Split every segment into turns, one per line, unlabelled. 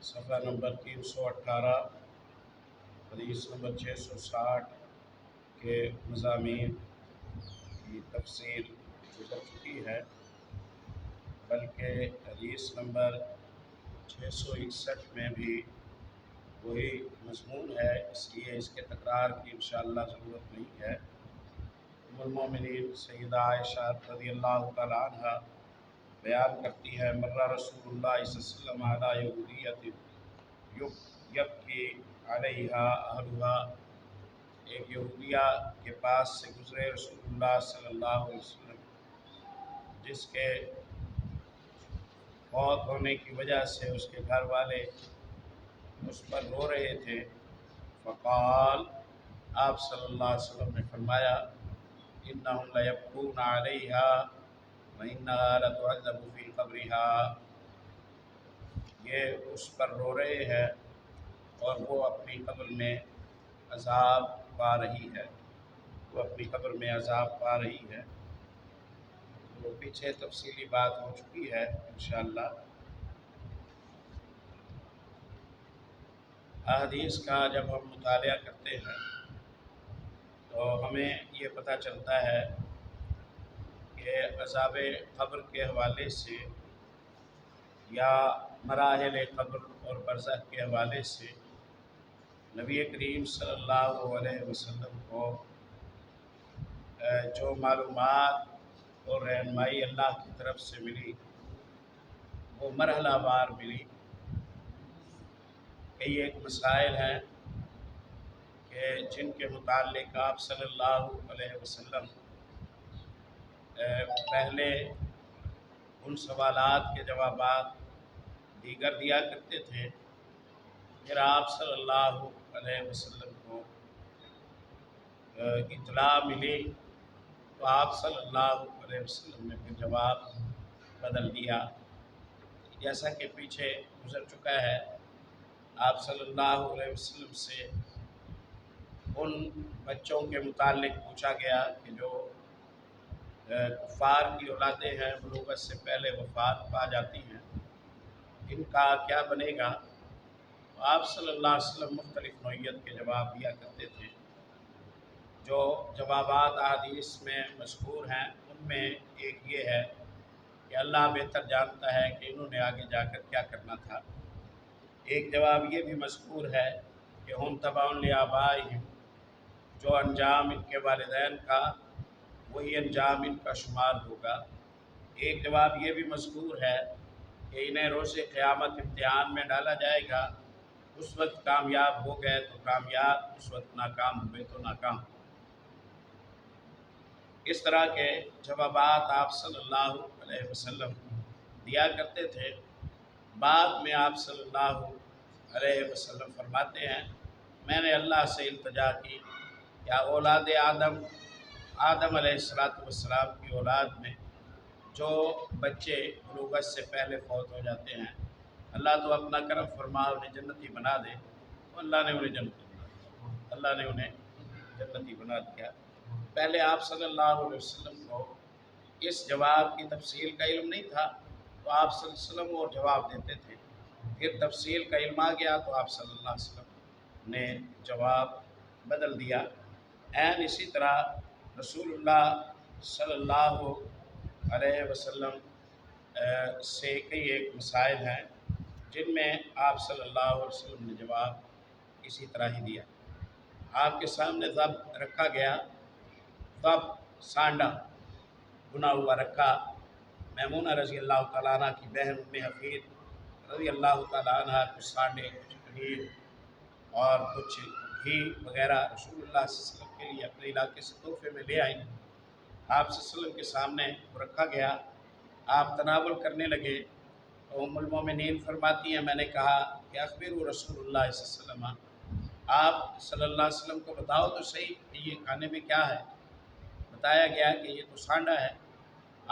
صفحہ نمبر 318 حدیث نمبر 660 کے مضامین کی تفصیل گزر چکی ہے، بلکہ حدیث نمبر 661 میں بھی وہی مضمون ہے، اس لیے اس کے تکرار کی انشاءاللہ ضرورت نہیں ہے۔ ام المومنین سیدہ عائشہ رضی اللہ تعالی عنہ بیان کرتی ہے، مرہ رسول اللہ صلی اللہ علیہ وسلم علی یہودیۃ یبکی علیہا اہلہا، ایک یہودیہ کے پاس سے گزرے رسول اللہ صلی اللہ علیہ وسلم، جس کے فوت ہونے کی وجہ سے اس کے گھر والے اس پر رو رہے تھے۔ فقال، آپ صلی اللہ علیہ وسلم نے فرمایا، انہم لیبکون علیہا وانہا لتعذب فی قبرہا، یہ اس پر رو رہے ہیں اور وہ اپنی قبر میں عذاب پا رہی ہے، وہ اپنی قبر میں عذاب پا رہی ہے۔ تو پیچھے تفصیلی بات ہو چکی ہے انشاءاللہ۔ احادیث کا جب ہم مطالعہ کرتے ہیں تو ہمیں یہ پتہ چلتا ہے کہ عذاب قبر کے حوالے سے یا مراحل قبر اور برزخ کے حوالے سے نبی کریم صلی اللہ علیہ وسلم کو جو معلومات اور رہنمائی اللہ کی طرف سے ملی وہ مرحلہ وار ملی۔ کئی ایک مسائل ہیں کہ جن کے متعلق آپ صلی اللہ علیہ وسلم پہلے ان سوالات کے جوابات دیگر دیا کرتے تھے، پھر آپ صلی اللہ علیہ وسلم کو اطلاع ملی تو آپ صلی اللہ علیہ وسلم نے پھر جواب بدل دیا۔ جیسا کہ پیچھے گزر چکا ہے، آپ صلی اللہ علیہ وسلم سے ان بچوں کے متعلق پوچھا گیا کہ جو کفار کی اولادیں ہیں، بلوغت سے پہلے وفات پا جاتی ہیں، ان کا کیا بنے گا؟ تو آپ صلی اللہ علیہ وسلم مختلف نوعیت کے جواب دیا کرتے تھے۔ جو جوابات احادیث میں مذکور ہیں ان میں ایک یہ ہے کہ اللہ بہتر جانتا ہے کہ انہوں نے آگے جا کر کیا کرنا تھا۔ ایک جواب یہ بھی مذکور ہے کہ ہم تبع لآبائہم، جو انجام ان کے والدین کا وہی انجام ان کا شمار ہوگا۔ ایک جواب یہ بھی مذکور ہے کہ انہیں روز قیامت امتحان میں ڈالا جائے گا، اس وقت کامیاب ہو گئے تو کامیاب، اس وقت ناکام ہوئے تو ناکام۔ اس طرح کے جوابات آپ صلی اللہ علیہ وسلم دیا کرتے تھے۔ بعد میں آپ صلی اللہ علیہ وسلم فرماتے ہیں، میں نے اللہ سے التجا کی یا اولاد آدم علیہ السلام کی اولاد میں جو بچے بلوغت سے پہلے فوت ہو جاتے ہیں، اللہ تو اپنا کرم فرما انہیں جنتی بنا دے۔ تو اللہ نے انہیں جنتی بنا دیا، اللہ نے انہیں جنتی بنا دیا۔ پہلے آپ صلی اللہ علیہ وسلم کو اس جواب کی تفصیل کا علم نہیں تھا، تو آپ صلی اللہ علیہ وسلم وہ جواب دیتے تھے۔ پھر تفصیل کا علم آ گیا تو آپ صلی اللہ علیہ وسلم نے جواب بدل دیا۔ عین اسی طرح رسول اللہ صلی اللہ علیہ وسلم سے کئی ایک مسائل ہیں جن میں آپ صلی اللہ علیہ وسلم نے جواب اسی طرح ہی دیا۔ آپ کے سامنے ضب رکھا گیا، ضب سانڈا بنا ہوا رکھا، میمونہ رضی اللہ تعالیٰ عنہ کی بہن ام حفیظ رضی اللہ تعالیٰ عنہ کچھ سانڈے، کچھ پنیر اور کچھ گھی وغیرہ رسول اللہ صلی اللہ علیہ وسلم کے لیے اپنے علاقے سے تحفے میں لے آئیں۔ آپ صلی اللہ علیہ وسلم کے سامنے رکھا گیا، آپ تناول کرنے لگے تو ام المومنین فرماتی ہیں، میں نے کہا کہ اخبروا رسول اللہ صلی اللہ علیہ وسلم، آپ صلی اللہ علیہ وسلم کو بتاؤ تو صحیح کہ یہ کھانے میں کیا ہے۔ بتایا گیا کہ یہ تو سانڈا ہے۔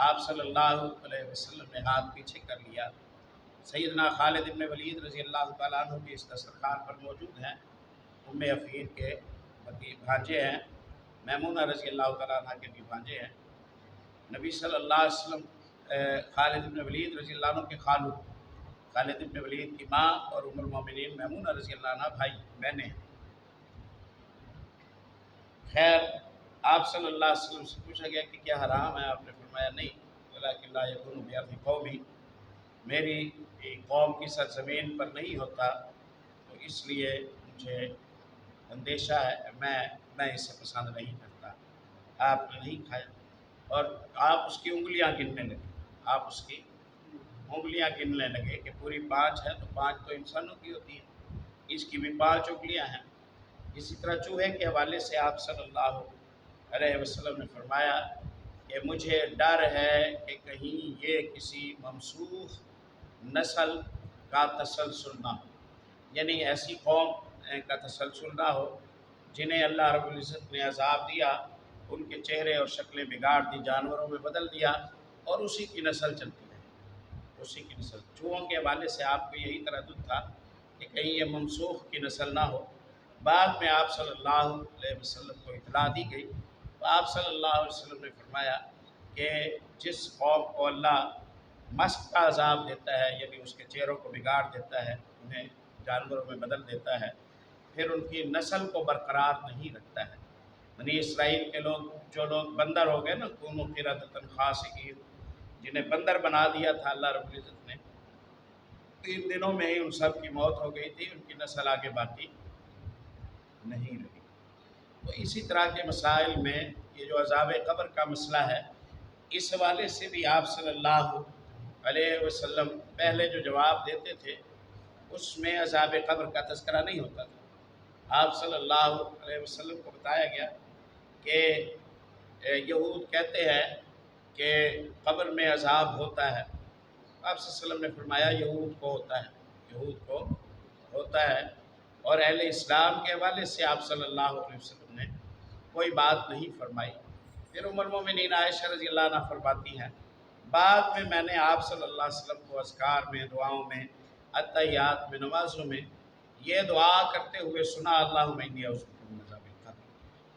آپ صلی اللہ علیہ وسلم نے ہاتھ پیچھے کر لیا۔ سیدنا خالد بن ولید رضی اللہ تعالیٰ عنہ بھی اس دسترخوان پر موجود ہیں، ام حفیظ کے بھانجے ہیں، میمونہ رضی اللہ تعالیٰ عنہ کے بھی بھانجے ہیں۔ نبی صلی اللہ علیہ وسلم خالد بن ولید رضی اللہ عنہ کے خالو، خالد بن ولید کی ماں اور ام المومنین میمونہ رضی اللہ عنہ بھائی بہنیں۔ خیر آپ صلی اللہ علیہ وسلم سے پوچھا گیا کہ کیا حرام ہے؟ آپ نے فرمایا نہیں، ولکن لا یکون بارض قومی، میری قوم کی سرزمین پر نہیں ہوتا، تو اس لیے مجھے اندیشہ ہے، میں اسے پسند نہیں کرتا۔ آپ نے نہیں کھایا اور آپ اس کی انگلیاں گننے لگے، آپ اس کی انگلیاں گننے لگے کہ پوری 5 ہے تو 5 تو انسانوں کی ہوتی ہیں، اس کی بھی 5 انگلیاں ہیں۔ اسی طرح چوہے کے حوالے سے آپ صلی اللہ علیہ وسلم نے فرمایا کہ مجھے ڈر ہے کہ کہیں یہ کسی ممسوخ نسل کا تسلسل نہ ہو، یعنی ایسی قوم کا تسلسل نہ ہو جنہیں اللہ رب العزت نے عذاب دیا، ان کے چہرے اور شکلیں بگاڑ دی، جانوروں میں بدل دیا اور اسی کی نسل چلتی رہی، اسی کی نسل۔ چوہوں کے حوالے سے آپ کو یہی تردد تھا کہ کہیں یہ منسوخ کی نسل نہ ہو۔ بعد میں آپ صلی اللہ علیہ وسلم کو اطلاع دی گئی تو آپ صلی اللہ علیہ وسلم نے فرمایا کہ جس قوم کو اللہ مسخ کا عذاب دیتا ہے، یعنی اس کے چہروں کو بگاڑ دیتا ہے، انہیں جانوروں میں بدل دیتا ہے، پھر ان کی نسل کو برقرار نہیں رکھتا ہے۔ بنی اسرائیل کے لوگ، جو لوگ بندر ہو گئے نا، کونوا قردۃ خاسئین، جنہیں بندر بنا دیا تھا اللہ رب العزت نے، 3 دنوں میں ہی ان سب کی موت ہو گئی تھی، ان کی نسل آگے باقی نہیں رہی۔ تو اسی طرح کے مسائل میں یہ جو عذاب قبر کا مسئلہ ہے، اس حوالے سے بھی آپ صلی اللہ علیہ وسلم پہلے جو جواب دیتے تھے اس میں عذاب قبر کا تذکرہ نہیں ہوتا تھا۔ آپ صلی اللہ علیہ وسلم کو بتایا گیا کہ یہود کہتے ہیں کہ قبر میں عذاب ہوتا ہے، آپ صلی اللہ علیہ وسلم نے فرمایا یہود کو ہوتا ہے، یہود کو ہوتا ہے، اور اہل اسلام کے حوالے سے آپ صلی اللہ علیہ وسلم نے کوئی بات نہیں فرمائی۔ پھر ام المومنین عائشہ رضی اللہ عنہ فرماتی ہیں بعد میں نے آپ صلی اللہ علیہ وسلم کو اذکار میں، دعاؤں میں، اتحیات میں، نمازوں میں یہ دعا کرتے ہوئے سنا، اللہم انی اعوذ بک من عذاب القبر۔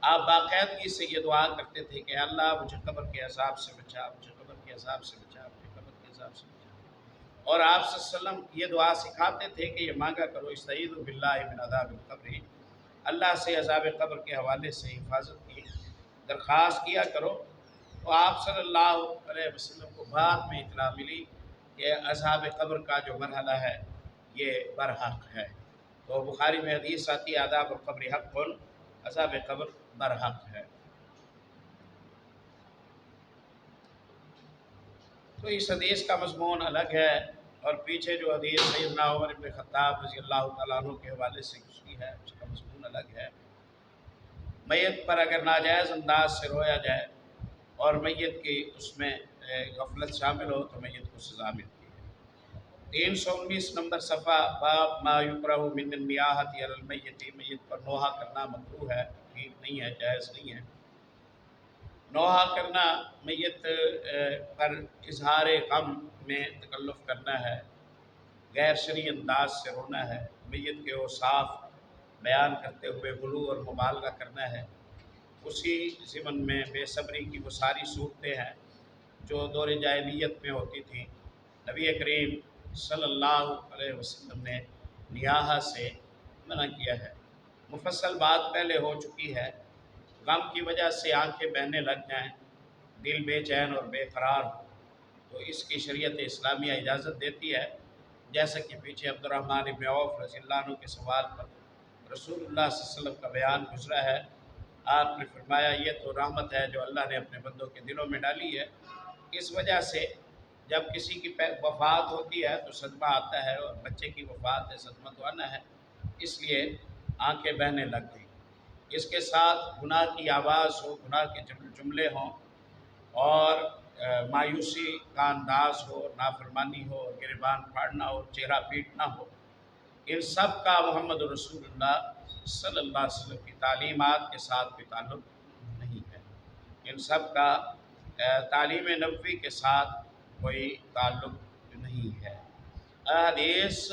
آپ باقاعدگی سے یہ دعا کرتے تھے کہ اللہ مجھے قبر کے عذاب سے بچا، مجھے قبر کے عذاب سے بچا، مجھے قبر کے عذاب سے بچا۔ اور آپ صلی اللہ علیہ وسلم یہ دعا سکھاتے تھے کہ یہ مانگا کرو، استعیذوا باللہ من عذاب القبر، اللہ سے عذاب قبر کے حوالے سے حفاظت کی درخواست کیا کرو۔ تو آپ صلی اللہ علیہ وسلم کو بعد میں اطلاع ملی کہ عذاب قبر کا جو مرحلہ ہے یہ برحق ہے۔ تو بخاری میں حدیث آتی ہے عذاب القبر حق، عذاب قبر برحق ہے۔ تو اس حدیث کا مضمون الگ ہے، اور پیچھے جو حدیث سیدنا عمر بن خطاب رضی اللہ تعالیٰ عنہ کے حوالے سے گزری ہے اس کا مضمون الگ ہے۔ میت پر اگر ناجائز انداز سے رویا جائے اور میت کی اس میں غفلت شامل ہو تو میت کو سزا ملتی ہے۔ 319 نمبر صفحہ، باب ما یکرہ من النیاحۃ علی المیت، میت پر نوحہ کرنا مکروہ ہے، ٹھیک نہیں ہے، جائز نہیں ہے۔ نوحہ کرنا میت پر اظہار غم میں تکلف کرنا ہے، غیر شرعی انداز سے رونا ہے، میت کے اوصاف بیان کرتے ہوئے غلو اور مبالغہ کرنا ہے۔ اسی ضمن میں بے صبری کی وہ ساری صورتیں ہیں جو دور جاہلیت میں ہوتی تھیں۔ نبی کریم صلی اللہ علیہ وسلم نے نیاحہ سے منع کیا ہے۔ مفصل بات پہلے ہو چکی ہے۔ غم کی وجہ سے آنکھیں بہنے لگ جائیں، دل بے چین اور بے قرار ہو تو اس کی شریعت اسلامیہ اجازت دیتی ہے، جیسا کہ پیچھے عبد الرحمن بن عوف رضی اللہ عنہ کے سوال پر رسول اللہ صلی اللہ علیہ وسلم کا بیان گزرا ہے۔ آپ نے فرمایا یہ تو رحمت ہے جو اللہ نے اپنے بندوں کے دلوں میں ڈالی ہے، اس وجہ سے جب کسی کی وفات ہوتی ہے تو صدمہ آتا ہے، اور بچے کی وفات ہے، صدمہ تو آنا ہے، اس لیے آنکھیں بہنے لگ گئیں۔ اس کے ساتھ گناہ کی آواز ہو، گناہ کے جملے ہوں، اور مایوسی کا انداز ہو، نافرمانی ہو، گریبان پھاڑنا ہو، چہرہ پیٹنا ہو، ان سب کا محمد رسول اللہ صلی اللہ علیہ وسلم کی تعلیمات کے ساتھ کوئی تعلق نہیں ہے۔ ان سب کا تعلیم نبوی کے ساتھ کوئی تعلق نہیں ہے۔ احادیث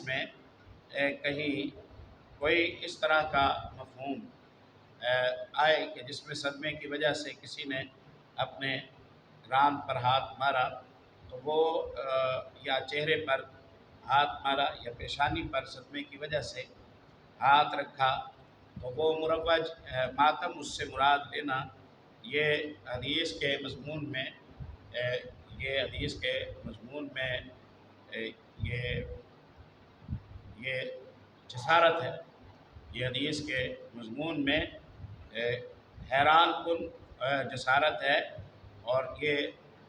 میں کہیں کوئی اس طرح کا مفہوم آئے کہ جس میں صدمے کی وجہ سے کسی نے اپنے ران پر ہاتھ مارا تو وہ یا چہرے پر ہاتھ مارا یا پیشانی پر صدمے کی وجہ سے ہاتھ رکھا تو وہ مروج ماتم اس سے مراد لینا، یہ حدیث کے مضمون میں یہ حدیث کے مضمون میں یہ یہ جسارت ہے، یہ حدیث کے مضمون میں حیران کن جسارت ہے، اور یہ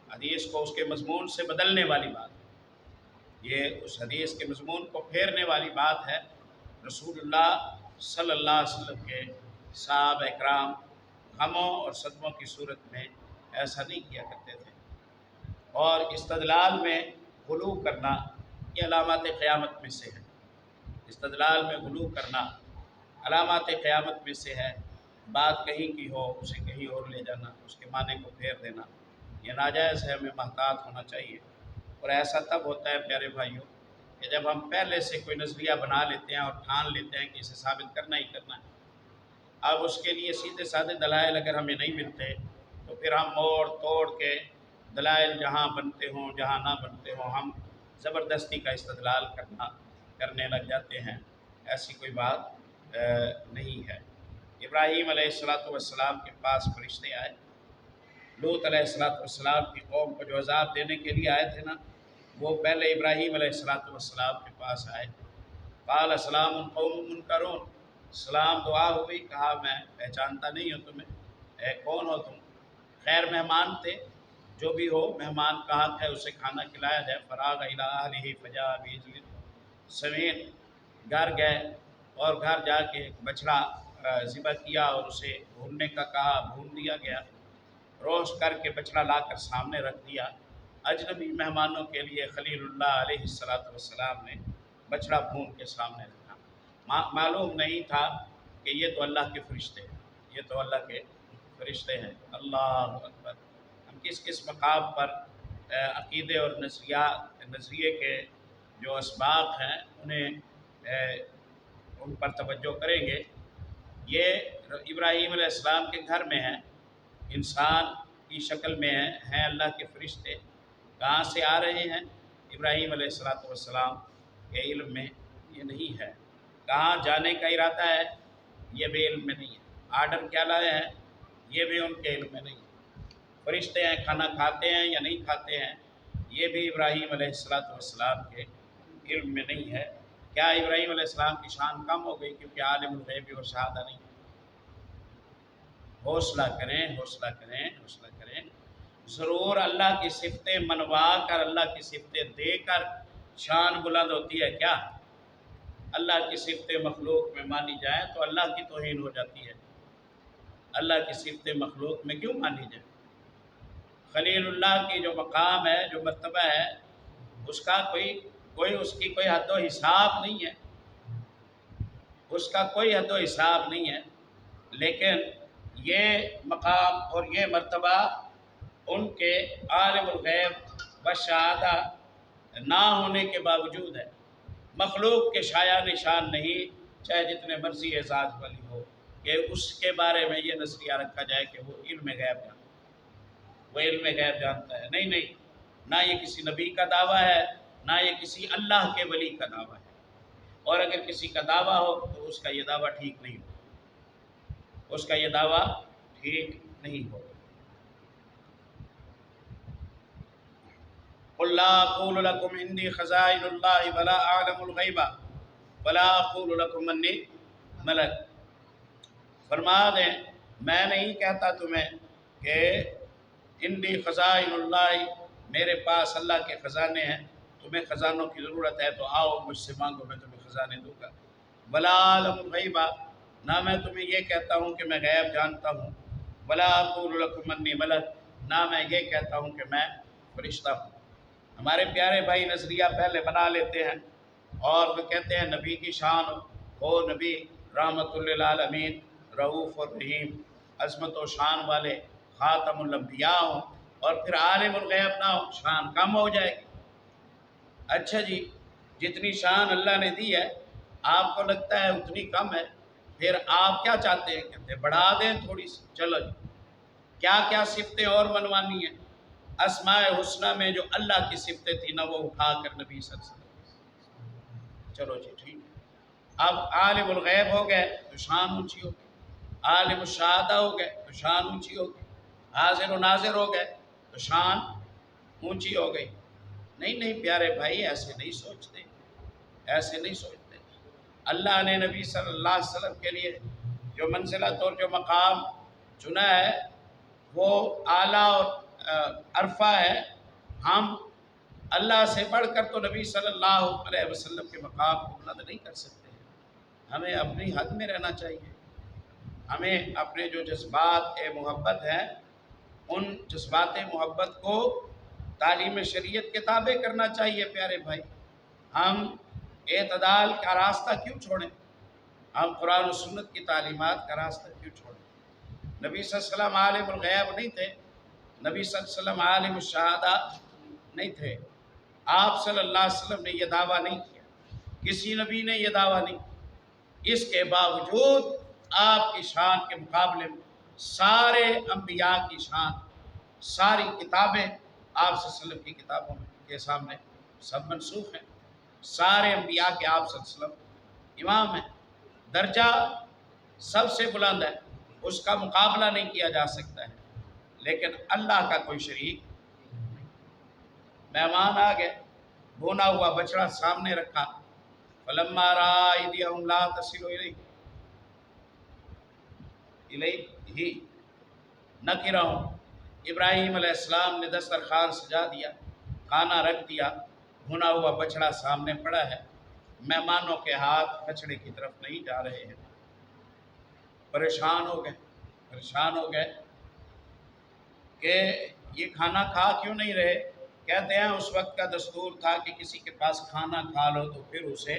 حدیث کو اس کے مضمون سے بدلنے والی بات ہے، یہ اس حدیث کے مضمون کو پھیرنے والی بات ہے۔ رسول اللہ صلی اللہ علیہ وسلم کے صحابہ اکرام غموں اور صدموں کی صورت میں ایسا نہیں کیا کرتے تھے، اور استدلال میں غلو کرنا یہ علامات قیامت میں سے ہے، استدلال میں غلو کرنا علامات قیامت میں سے ہے، بات کہیں کی ہو اسے کہیں اور لے جانا، اس کے معنی کو پھیر دینا، یہ ناجائز ہے، ہمیں محتاط ہونا چاہیے۔ اور ایسا تب ہوتا ہے پیارے بھائیوں کہ جب ہم پہلے سے کوئی نظریہ بنا لیتے ہیں اور ٹھان لیتے ہیں کہ اسے ثابت کرنا ہی کرنا ہے، اب اس کے لیے سیدھے سادے دلائل اگر ہمیں نہیں ملتے تو پھر ہم موڑ توڑ کے دلائل جہاں بنتے ہوں جہاں نہ بنتے ہوں ہم زبردستی کا استدلال کرنے لگ جاتے ہیں، ایسی کوئی بات نہیں ہے۔ ابراہیم علیہ السلام کے پاس فرشتے آئے، لوط علیہ السلام کی قوم کو جو عذاب دینے کے لیے آئے تھے نا، وہ پہلے ابراہیم علیہ السلام کے پاس آئے، قال سلام قوم منکرون، سلام دعا ہوئی، کہا میں پہچانتا نہیں ہوں تمہیں، کون ہو تم؟ خیر مہمان تھے، جو بھی ہو مہمان کا حق ہے اسے کھانا کھلایا جائے۔ فراغ الی اہلہ فجاء بعجل سمین، گھر گئے اور گھر جا کے ایک بچڑا ذبح کیا اور اسے بھوننے کا کہا، بھون دیا گیا، روسٹ کر کے بچڑا لا کر سامنے رکھ دیا۔ اجنبی مہمانوں کے لیے خلیل اللہ علیہ السلام نے بچڑا بھون کے سامنے رکھا، معلوم نہیں تھا کہ یہ تو اللہ کے فرشتے ہیں، یہ تو اللہ کے فرشتے ہیں۔ اللہ اکبر! ہم کس کس مقام پر عقیدے اور نظریے کے جو اسباق ہیں ان پر توجہ کریں گے۔ یہ ابراہیم علیہ السلام کے گھر میں ہیں، انسان کی شکل میں ہیں اللہ کے فرشتے، کہاں سے آ رہے ہیں ابراہیم علیہ السلام کے علم میں یہ نہیں ہے، کہاں جانے کا ارادہ ہے یہ بھی علم میں نہیں ہے، آرڈر کیا لائے ہیں یہ بھی ان کے علم میں نہیں ہے، فرشتے ہیں کھانا کھاتے ہیں یا نہیں کھاتے ہیں یہ بھی ابراہیم علیہ السلام کے علم میں نہیں ہے۔ کیا ابراہیم علیہ السلام کی شان کم ہو گئی کیونکہ عالم الغیب اور شہادہ نہیں؟ حوصلہ کریں، حوصلہ کریں، حوصلہ کریں، ضرور اللہ کی صفتیں منوا کر اللہ کی صفتیں دے کر شان بلند ہوتی ہے کیا؟ اللہ کی صفتیں مخلوق میں مانی جائیں تو اللہ کی توہین ہو جاتی ہے، اللہ کی صفتیں مخلوق میں کیوں مانی جائیں؟ خلیل اللہ کی جو مقام ہے، جو مرتبہ ہے، اس کا اس کی کوئی حد و حساب نہیں ہے، اس کا کوئی حد و حساب نہیں ہے، لیکن یہ مقام اور یہ مرتبہ ان کے عالم الغیب و شہادہ نہ ہونے کے باوجود ہے، مخلوق کے شایع نشان نہیں، چاہے جتنے مرضی اعزاز والی ہو، کہ اس کے بارے میں یہ نظریہ رکھا جائے کہ وہ علم غیب جانتا ہے، وہ علم غیب جانتا ہے، نہیں، نہ یہ کسی نبی کا دعویٰ ہے، نہ یہ کسی اللہ کے ولی کا دعویٰ ہے، اور اگر کسی کا دعویٰ ہو تو اس کا یہ دعویٰ ٹھیک نہیں ہو، اس کا یہ دعویٰ ٹھیک نہیں ہو۔ قل لا اقول لكم عندي خزائن الله ولا اعلم الغیب ولا اقول لكم انی ملک، فرما دیں میں نہیں کہتا تمہیں کہ عندي خزائن اللہ، میرے پاس اللہ کے خزانے ہیں، تمہیں خزانوں کی ضرورت ہے تو آؤ مجھ سے مانگو میں تمہیں خزانے دوں گا، ولا اعلم الغیب، نہ میں تمہیں یہ کہتا ہوں کہ میں غیب جانتا ہوں، ولا اقول لكم انی ملک، نہ میں یہ کہتا ہوں کہ میں فرشتہ ہوں۔ ہمارے پیارے بھائی نظریہ پہلے بنا لیتے ہیں اور وہ کہتے ہیں نبی کی شان ہو، نبی رحمت للعالمین، رؤوف اور رحیم، عظمت و شان والے خاتم الانبیاء ہوں، اور پھر عالم الغیب نہ ہو، شان کم ہو جائے گی۔ اچھا جی، جتنی شان اللہ نے دی ہے آپ کو لگتا ہے اتنی کم ہے، پھر آپ کیا چاہتے ہیں؟ کہتے ہیں بڑھا دیں تھوڑی سی، چلو جی، کیا کیا صفتیں اور منوانی ہیں؟ اسماء حسنہ میں جو اللہ کی صفتیں تھیں نا وہ اٹھا کر نبی صلی اللہ علیہ وسلم. چلو جی ٹھیک ہے. اب عالم الغیب ہو گئے تو شان اونچی ہو گئی، عالم الشہادہ ہو گئے تو شان اونچی ہو گئی، حاضر و ناظر ہو گئے تو شان اونچی ہو گئی. نہیں نہیں پیارے بھائی، ایسے نہیں سوچتے، ایسے نہیں سوچتے. اللہ نے نبی صلی اللہ علیہ وسلم کے لیے جو منزلت اور جو مقام چنا ہے وہ اعلیٰ اور عرفہ ہے. ہم اللہ سے بڑھ کر تو نبی صلی اللہ علیہ وسلم کے مقام کو بلند نہیں کر سکتے. ہمیں اپنی حد میں رہنا چاہیے. ہمیں اپنے جو جذبات محبت ہیں ان جذبات محبت کو تعلیم شریعت کے تابع کرنا چاہیے. پیارے بھائی، ہم اعتدال کا راستہ کیوں چھوڑیں؟ ہم قرآن و سنت کی تعلیمات کا راستہ کیوں چھوڑیں؟ نبی صلی اللہ علیہ وسلم عالم الغیب نہیں تھے، نبی صلی اللہ علیہ وسلم عالم الشہادہ نہیں تھے. آپ صلی اللہ علیہ وسلم نے یہ دعویٰ نہیں کیا، کسی نبی نے یہ دعویٰ نہیں کیا. اس کے باوجود آپ کی شان کے مقابلے میں سارے انبیاء کی شان، ساری کتابیں آپ صلی اللہ علیہ وسلم کی کتابوں کے سامنے سب منسوخ ہیں. سارے انبیاء کے آپ صلی اللہ علیہ وسلم امام ہیں. درجہ سب سے بلند ہے، اس کا مقابلہ نہیں کیا جا سکتا ہے. لیکن اللہ کا کوئی شریک. مہمان آ گئے، بھونا ہوا بچڑا سامنے رکھا. فلما رأى أيديهم لا تصل إليه نكرهم. ابراہیم علیہ السلام نے دسترخوان سجا دیا، کھانا رکھ دیا، بھنا ہوا بچڑا سامنے پڑا ہے. مہمانوں کے ہاتھ بچڑے کی طرف نہیں جا رہے ہیں. پریشان ہو گئے، پریشان ہو گئے کہ یہ کھانا کھا کیوں نہیں رہے. کہتے ہیں اس وقت کا دستور تھا کہ کسی کے پاس کھانا کھا لو تو پھر اسے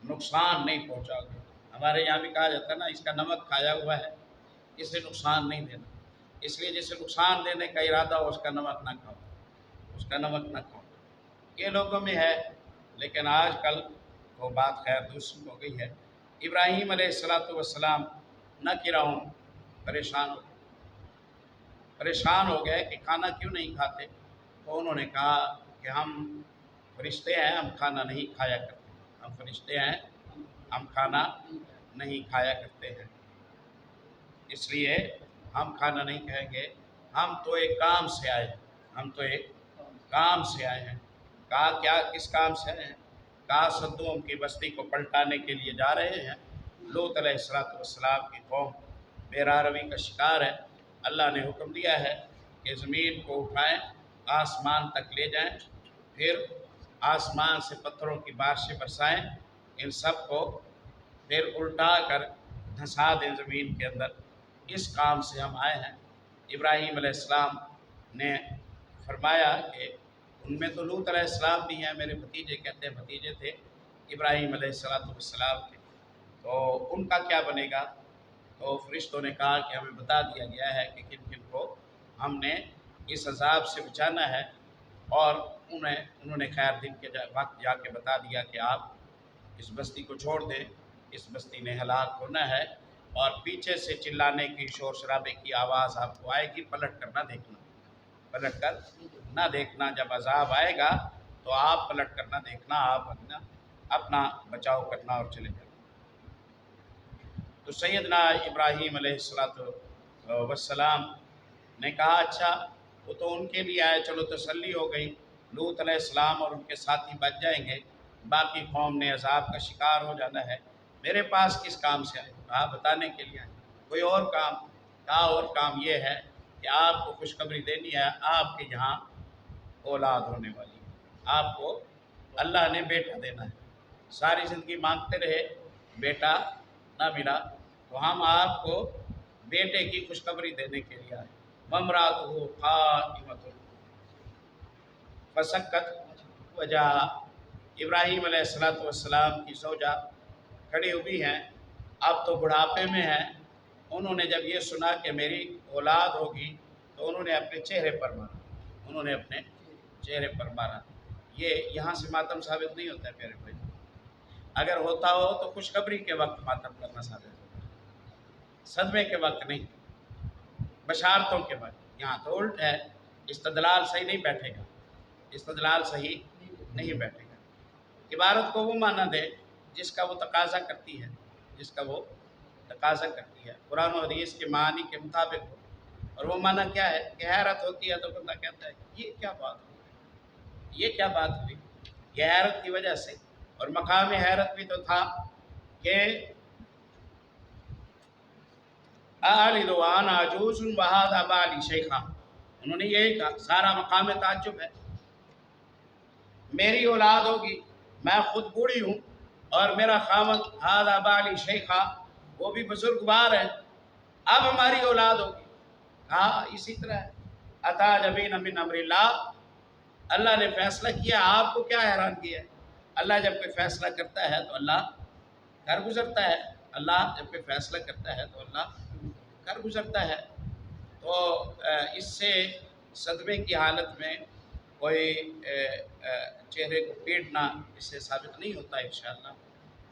نقصان نہیں پہنچا گا. ہمارے یہاں بھی کہا جاتا ہے نا، اس کا نمک کھایا ہوا ہے، اسے نقصان نہیں دینا. اس لیے جسے نقصان دینے کا ارادہ ہو اس کا نمک نہ کھاؤ، اس کا نمک نہ کھاؤ. یہ لوگوں میں ہے، لیکن آج کل وہ بات خیر دوسری ہو گئی ہے. ابراہیم علیہ السلام نہ کرہم پریشان ہو گئے، پریشان ہو گئے کہ کھانا کیوں نہیں کھاتے. تو انہوں نے کہا کہ ہم فرشتے ہیں، ہم کھانا نہیں کھایا کرتے. ہم فرشتے ہیں، ہم کھانا نہیں کھایا کرتے ہیں، اس لیے ہم کھانا نہیں کھائیں گے. ہم تو ایک کام سے آئے ہیں، ہم تو ایک کام سے آئے ہیں. کہا کیا، کس کام سے آئے ہیں؟ کہا صدوم کی بستی کو پلٹانے کے لیے جا رہے ہیں. لوط علیہ السلام کی قوم بے راہ روی کا شکار ہے. اللہ نے حکم دیا ہے کہ زمین کو اٹھائیں، آسمان تک لے جائیں، پھر آسمان سے پتھروں کی بارشیں برسائیں، ان سب کو پھر الٹا کر دھنسا دیں زمین کے اندر. اس کام سے ہم آئے ہیں. ابراہیم علیہ السلام نے فرمایا کہ ان میں تو لوط علیہ السلام بھی ہیں، میرے بھتیجے، کہتے ہیں بھتیجے تھے ابراہیم علیہ السلام کے، تو ان کا کیا بنے گا؟ تو فرشتوں نے کہا کہ ہمیں بتا دیا گیا ہے کہ کن کن کو ہم نے اس عذاب سے بچانا ہے. اور انہوں نے خیر دن کے وقت جا کے بتا دیا کہ آپ اس بستی کو چھوڑ دیں، اس بستی نے ہلاک ہونا ہے. اور پیچھے سے چلانے کی، شور شرابے کی آواز آپ کو آئے گی، پلٹ کر نہ دیکھنا، پلٹ کر نہ دیکھنا. جب عذاب آئے گا تو آپ پلٹ کر نہ دیکھنا، آپ اپنا بچاؤ کرنا اور چلے جانا. تو سیدنا ابراہیم علیہ السلام نے کہا اچھا وہ تو ان کے لیے آئے، چلو تسلی ہو گئی. لوط علیہ السلام اور ان کے ساتھی بچ جائیں گے، باقی قوم نے عذاب کا شکار ہو جانا ہے. میرے پاس کس کام سے آئے؟ کہا بتانے کے لیے آئے. کوئی اور کام؟ کہا اور کام یہ ہے کہ آپ کو خوشخبری دینی ہے، آپ کے یہاں اولاد ہونے والی ہے، آپ کو اللہ نے بیٹا دینا ہے. ساری زندگی مانگتے رہے، بیٹا نہ ملا، تو ہم آپ کو بیٹے کی خوشخبری دینے کے لیے آئے. وامرأتہ قائمۃ فسکت وجہہا. ابراہیم علیہ السلام کی زوجہ کھڑی ہوئی ہیں، اب تو بڑھاپے میں ہیں. انہوں نے جب یہ سنا کہ میری اولاد ہوگی تو انہوں نے اپنے چہرے پر مارا، انہوں نے اپنے چہرے پر مارا. یہ یہاں سے ماتم ثابت نہیں ہوتا ہے پیارے بھائی. اگر ہوتا ہو تو خوشخبری کے وقت ماتم کرنا ثابت ہوتا ہے، صدمے کے وقت نہیں، بشارتوں کے وقت. یہاں تو الٹ ہے، استدلال صحیح نہیں بیٹھے گا، استدلال صحیح نہیں بیٹھے گا۔ عبارت کو وہ معنی دے جس کا وہ تقاضا کرتی ہے، جس کا وہ تقاضا کرتی ہے، قرآن و حدیث کے معنی کے مطابق ہو۔ اور وہ معنی کیا ہے کہ حیرت ہوتی ہے تو بندہ کہتا ہے یہ کیا بات ہوئی، یہ کیا بات ہوئی، یہ حیرت کی وجہ سے۔ اور مقام حیرت بھی تو تھا کہ اَأَلِدُ وَأَنَا عَجُوزٌ وَهَذَا بَالِي شَيْخًا، انہوں نے یہی کہا، سارا مقام تعجب ہے، میری اولاد ہوگی، میں خود بوڑھی ہوں اور میرا خاوند هَذَا بَالِي شَيْخًا وہ بھی بزرگوار ہے، اب ہماری اولاد ہوگی۔ کہا اسی طرح ہے، اَتَعْجَبِينَ مِنْ أَمْرِ اللَّهِ، اللہ نے فیصلہ کیا، آپ کو کیا حیران کیا ہے؟ اللہ جب کوئی فیصلہ کرتا ہے تو اللہ کر گزرتا ہے، اللہ جب کوئی فیصلہ کرتا ہے تو اللہ کر گزرتا ہے۔ تو اس سے صدمے کی حالت میں کوئی چہرے کو پیٹنا اس سے ثابت نہیں ہوتا۔ انشاءاللہ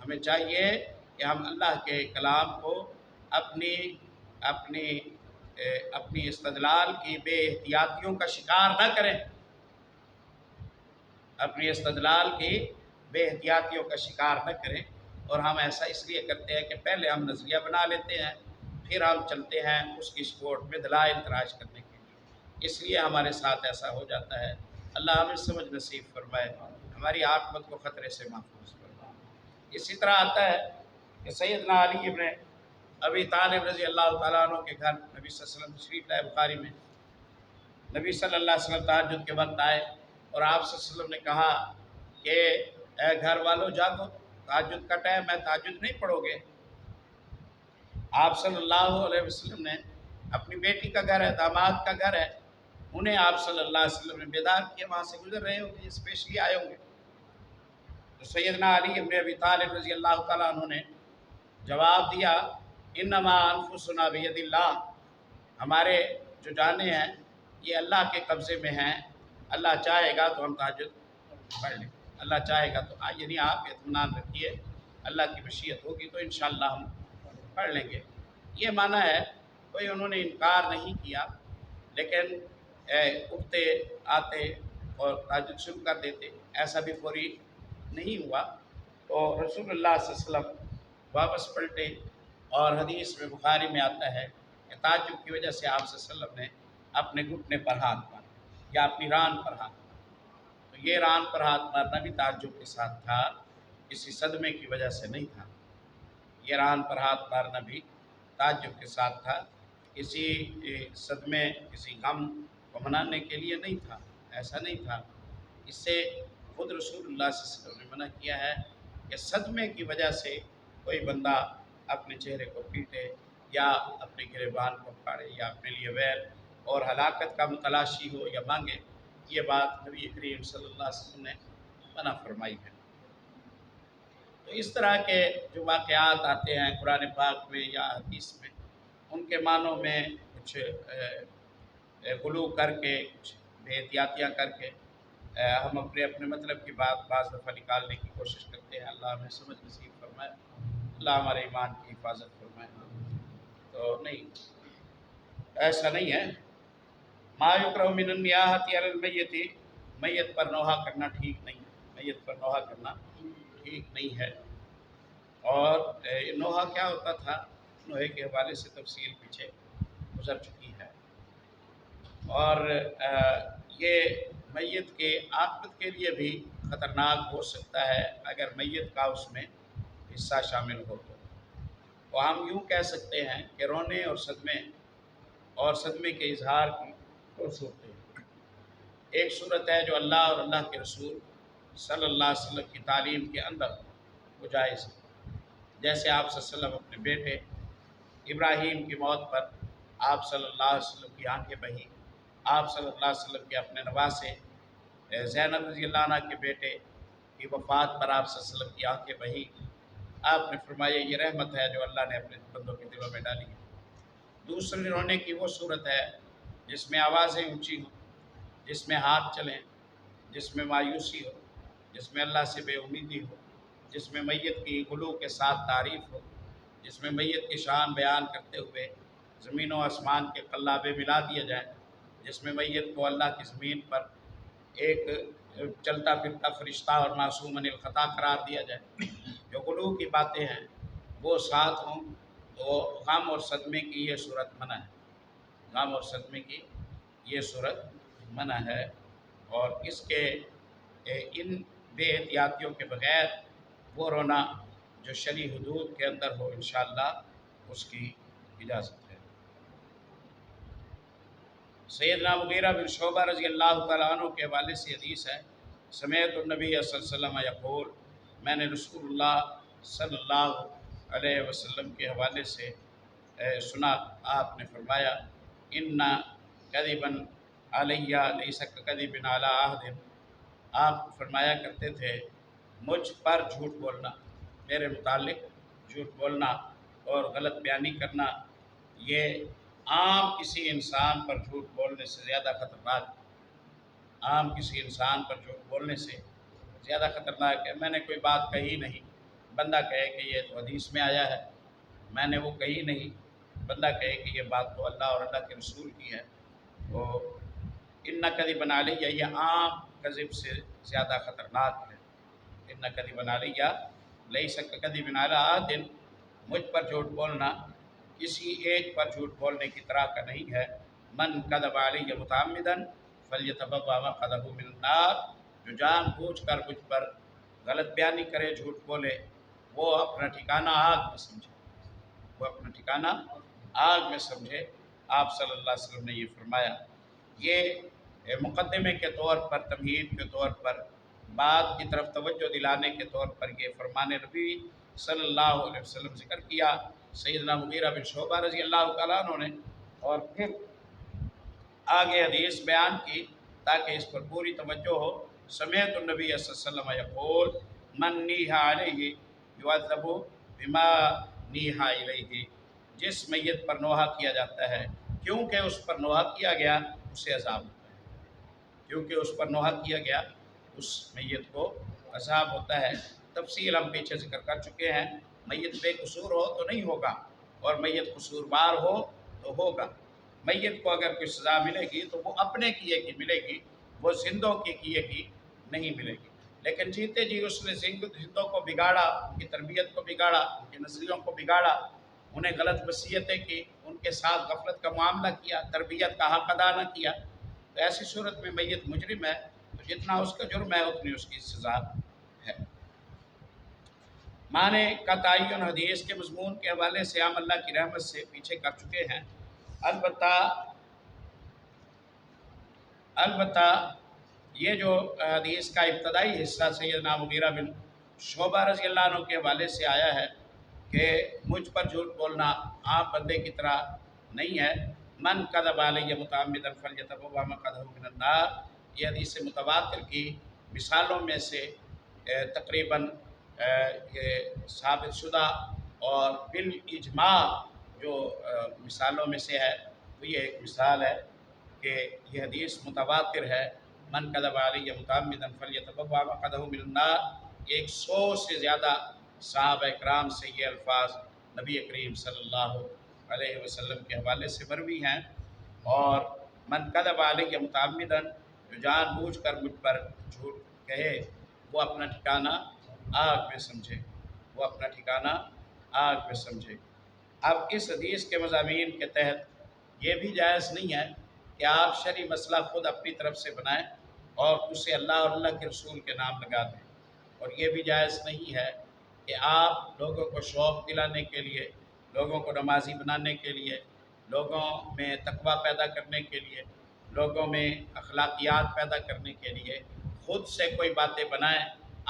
ہمیں چاہیے کہ ہم اللہ کے کلام کو اپنی اپنی اپنی استدلال کی بے احتیاطیوں کا شکار نہ کریں، اپنی استدلال کی بے احتیاطیوں کا شکار نہ کریں۔ اور ہم ایسا اس لیے کرتے ہیں کہ پہلے ہم نظریہ بنا لیتے ہیں، پھر ہم چلتے ہیں اس کی سپورٹ میں دلائل تلاش کرنے کے لیے، اس لیے ہمارے ساتھ ایسا ہو جاتا ہے۔ اللہ ہمیں سمجھ نصیب فرمائے، ہماری عاقبت کو خطرے سے محفوظ فرمائے۔ اسی طرح آتا ہے کہ سیدنا علی ابن ابی طالب رضی اللہ تعالیٰ عنہ کے گھر نبی صلی اللہ علیہ وسلم تشریف لائے، بخاری میں نبی صلی اللہ علیہ وسلم تہجد کے وقت آئے اور آپ صلی اللہ علیہ وسلم نے کہا کہ اے گھر والوں جاگو، تہجد کا ٹائم ہے، تہجد نہیں پڑھو گے؟ آپ صلی اللہ علیہ وسلم نے، اپنی بیٹی کا گھر ہے، داماد کا گھر ہے، انہیں آپ صلی اللہ علیہ وسلم نے بیدار کیا، وہاں سے گزر رہے ہوں گے، اسپیشلی آئے ہوں گے۔ تو سیدنا علی ابن ابی طالب رضی اللہ تعالیٰ عنہ نے جواب دیا، انما انفسنا بید اللہ، ہمارے جو جانیں ہیں یہ اللہ کے قبضے میں ہیں، اللہ چاہے گا تو ہم تہجد پڑھ لیں، اللہ چاہے گا تو یعنی آپ اطمینان رکھیے، اللہ کی مشیت ہوگی تو انشاءاللہ ہم پڑھ لیں گے۔ یہ معنی ہے، کوئی انہوں نے انکار نہیں کیا، لیکن اٹھتے آتے اور تہجد شروع کر دیتے، ایسا بھی فوری نہیں ہوا۔ تو رسول اللہ صلی اللہ علیہ وسلم واپس پلٹے، اور حدیث میں بخاری میں آتا ہے کہ تعجب کی وجہ سے آپ صلی اللہ علیہ وسلم نے اپنے گھٹنے پر ہاتھ مارا یا اپنی ران پر ہاتھ مارا۔ تو یہ ران پر ہاتھ مارنا بھی تعجب کے ساتھ تھا، کسی صدمے کی وجہ سے نہیں تھا، یہ ران پر ہاتھ مارنا بھی تعجب کے ساتھ تھا، کسی صدمے کسی غم کو منانے کے لیے نہیں تھا، ایسا نہیں تھا۔ اس سے خود رسول اللہ صلی اللہ علیہ وسلم نے منع کیا ہے کہ صدمے کی وجہ سے کوئی بندہ اپنے چہرے کو پیٹے یا اپنے گریبان کو پھاڑے یا اپنے لیے ویل اور ہلاکت کا متلاشی ہو یا مانگے، یہ بات نبی کریم صلی اللہ علیہ وسلم نے منع فرمائی ہے۔ تو اس طرح کے جو واقعات آتے ہیں قرآن پاک میں یا حدیث میں، ان کے معنوں میں کچھ غلو کر کے، کچھ بے احتیاطیاں کر کے ہم اپنے مطلب کی بات بعض دفعہ نکالنے کی کوشش کرتے ہیں۔ اللہ ہمیں سمجھ نصیب فرمائے، اللہ ہمارے ایمان کی حفاظت فرمائے۔ تو نہیں، ایسا نہیں ہے۔ ما یکرہ من النیاحۃ علی المیت، میت پر نوحہ کرنا ٹھیک نہیں ہے، میت پر نوحہ کرنا ٹھیک نہیں ہے۔ اور نوحہ کیا ہوتا تھا، نوحے کے حوالے سے تفصیل پیچھے گزر چکی ہے۔ اور یہ میت کے عاقبت کے لیے بھی خطرناک ہو سکتا ہے اگر میت کا اس میں حصہ شامل ہو تو ہم یوں کہہ سکتے ہیں کہ رونے اور صدمے کے اظہار کی دو صورتیں ہیں۔ ایک صورت ہے جو اللہ اور اللہ کے رسول صلی اللہ علیہ وسلم کی تعلیم کے اندر جائز ہے، جیسے آپ صلی اللہ علیہ وسلم اپنے بیٹے ابراہیم کی موت پر آپ صلی اللہ علیہ وسلم کی آنکھیں بہیں، آپ صلی اللہ علیہ وسلم کے اپنے نواسے زینب رضی اللہ عنہ کے بیٹے کی وفات پر آپ صلی اللہ علیہ وسلم کی آنکھیں بہیں، آپ نے فرمایا یہ رحمت ہے جو اللہ نے اپنے بندوں کے دلوں میں ڈالی ہے۔ دوسرے رونے کی وہ صورت ہے جس میں آوازیں اونچی ہوں، جس میں ہاتھ چلیں، جس میں مایوسی ہو، جس میں اللہ سے بے امیدی ہو، جس میں میت کی غلو کے ساتھ تعریف ہو، جس میں میت کی شان بیان کرتے ہوئے زمین و آسمان کے قلابے ملا دیے جائیں، جس میں میت کو اللہ کی زمین پر ایک چلتا پھرتا فرشتہ اور معصوم عن الخطا قرار دیا جائے، جو غلو کی باتیں ہیں وہ ساتھ ہوں، تو غم اور صدمے کی یہ صورت منع ہے، غم اور صدمے کی یہ صورت منع ہے، اور اس کے ان بے احتیاطیوں کے بغیر وہ رونا جو شرعی حدود کے اندر ہو انشاءاللہ اس کی اجازت ہے۔ سیدنا مغیرہ بن شعبہ رضی اللہ تعالیٰ عنہ کے حوالے سے حدیث ہے، سمعت النبی صلی اللہ علیہ وسلم یقول، میں نے رسول اللہ صلی اللہ علیہ وسلم کے حوالے سے سنا، آپ نے فرمایا، ان کذبا علیہ لیس کذب علی احد، آپ فرمایا کرتے تھے مجھ پر جھوٹ بولنا، میرے متعلق جھوٹ بولنا اور غلط بیانی کرنا، یہ عام کسی انسان پر جھوٹ بولنے سے زیادہ خطرناک ہے، عام کسی انسان پر جھوٹ بولنے سے زیادہ خطرناک ہے۔ میں نے کوئی بات کہی نہیں، بندہ کہے کہ یہ تو حدیث میں آیا ہے، میں نے وہ کہی نہیں، بندہ کہے کہ یہ بات تو اللہ اور اللہ کے رسول کی ہے، تو ان کذبا علیہ یہ عام کذب سے زیادہ خطرناک ہے۔ ان کذبا علیہ لیس کذب علی احد، مجھ پر جھوٹ بولنا کسی ایک پر جھوٹ بولنے کی طرح کا نہیں ہے۔ من کذب علیہ متعمدا فلیتبوأ مقعدہ من النار، جو جان بوجھ کر مجھ پر غلط بیانی کرے، جھوٹ بولے، وہ اپنا ٹھکانہ آگ میں سمجھے، وہ اپنا ٹھکانہ آگ میں سمجھے۔ آپ صلی اللہ علیہ وسلم نے یہ فرمایا۔ یہ مقدمے کے طور پر، تمہید کے طور پر، بات کی طرف توجہ دلانے کے طور پر یہ فرمان نبی صلی اللہ علیہ وسلم ذکر کیا سیدنا مغیرہ بن شعبہ رضی اللہ تعالیٰ عنہ نے، اور پھر آگے حدیث بیان کی تاکہ اس پر پوری توجہ ہو۔ سمعت النبی صلی اللہ علیہ وسلم یقول، من نیہا علیہ یعذب بما نیہا الیہ، جس میت پر نوحہ کیا جاتا ہے کیونکہ اس پر نوحہ کیا گیا اسے عذاب ہوتا ہے، کیونکہ اس پر نوحہ کیا گیا اس میت کو عذاب ہوتا ہے۔ تفصیل ہم پیچھے ذکر کر چکے ہیں، میت بے قصور ہو تو نہیں ہوگا، اور میت قصوروار ہو تو ہوگا۔ میت کو اگر کوئی سزا ملے گی تو وہ اپنے کیے کی ملے گی، وہ زندوں کے کیے کی نہیں ملے گی۔ لیکن جیتے جی اس نے زندوں کو بگاڑا، ان کی تربیت کو بگاڑا، ان کی نسلوں کو بگاڑا، انہیں غلط وصیتیں کی، ان کے ساتھ غفلت کا معاملہ کیا، تربیت کا حق ادا نہ کیا، تو ایسی صورت میں میت مجرم ہے، تو جتنا اس کا جرم ہے اتنی اس کی سزا ہے۔ معنی کا تعین حدیث کے مضمون کے حوالے سے ہم اللہ کی رحمت سے پیچھے کر چکے ہیں، البتہ یہ جو حدیث کا ابتدائی حصہ سیدنا مغیرہ بن شعبہ رضی اللہ عنہ کے حوالے سے آیا ہے کہ مجھ پر جھوٹ بولنا عام بندے کی طرح نہیں ہے، من کذب علیہ متعمدا فلیتبوأ مقعدہ من النار، یہ حدیث متواتر کی مثالوں میں سے تقریباً یہ ثابت شدہ اور بالاجماع جو مثالوں میں سے ہے، وہ یہ ایک مثال ہے کہ یہ حدیث متواتر ہے، من کذب علیہ متعمدا فلیتبوأ مقعدہ من النار، 100 سے زیادہ صحابہ اکرام سے یہ الفاظ نبی کریم صلی اللہ علیہ وسلم کے حوالے سے مروی ہیں۔ اور من کذب علیہ متعمدا، جو جان بوجھ کر مجھ پر جھوٹ کہے، وہ اپنا ٹھکانہ آگ میں سمجھے، وہ اپنا ٹھکانہ آگ میں سمجھے۔ اب اس حدیث کے مضامین کے تحت یہ بھی جائز نہیں ہے کہ آپ شرعی مسئلہ خود اپنی طرف سے بنائیں اور اسے اللہ اور اللہ کے رسول کے نام لگا دیں، اور یہ بھی جائز نہیں ہے کہ آپ لوگوں کو شوق دلانے کے لیے، لوگوں کو نمازی بنانے کے لیے، لوگوں میں تقویٰ پیدا کرنے کے لیے، لوگوں میں اخلاقیات پیدا کرنے کے لیے خود سے کوئی باتیں بنائیں،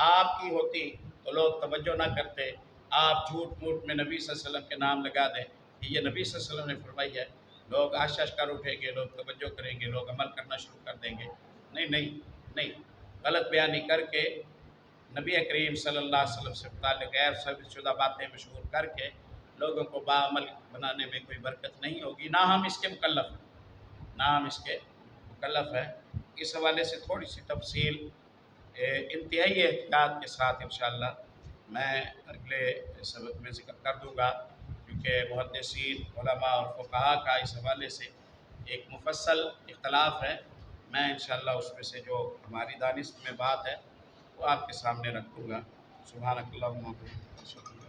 آپ کی ہوتی تو لوگ توجہ نہ کرتے، آپ جھوٹ موٹ میں نبی صلی اللہ علیہ وسلم کے نام لگا دیں کہ یہ نبی صلی اللہ علیہ وسلم نے فرمائی ہے، لوگ آشش کر اٹھیں گے، لوگ توجہ کریں گے، لوگ عمل کرنا شروع کر دیں گے۔ نہیں، غلط بیانی کر کے نبی کریم صلی اللہ علیہ وسلم سے متعلق غیر ثابت شدہ باتیں مشہور کر کے لوگوں کو باعمل بنانے میں کوئی برکت نہیں ہوگی، نہ ہم اس کے مکلف ہیں۔ اس حوالے سے تھوڑی سی تفصیل انتہائی احتیاط کے ساتھ انشاءاللہ میں اگلے سبق میں ذکر کر دوں گا، کیونکہ محدثین، علماء اور فقہاء کا اس حوالے سے ایک مفصل اختلاف ہے، میں انشاءاللہ اس میں سے جو ہماری دانست میں بات ہے وہ آپ کے سامنے رکھوں گا۔ سبحانک اللہم و بحمدک۔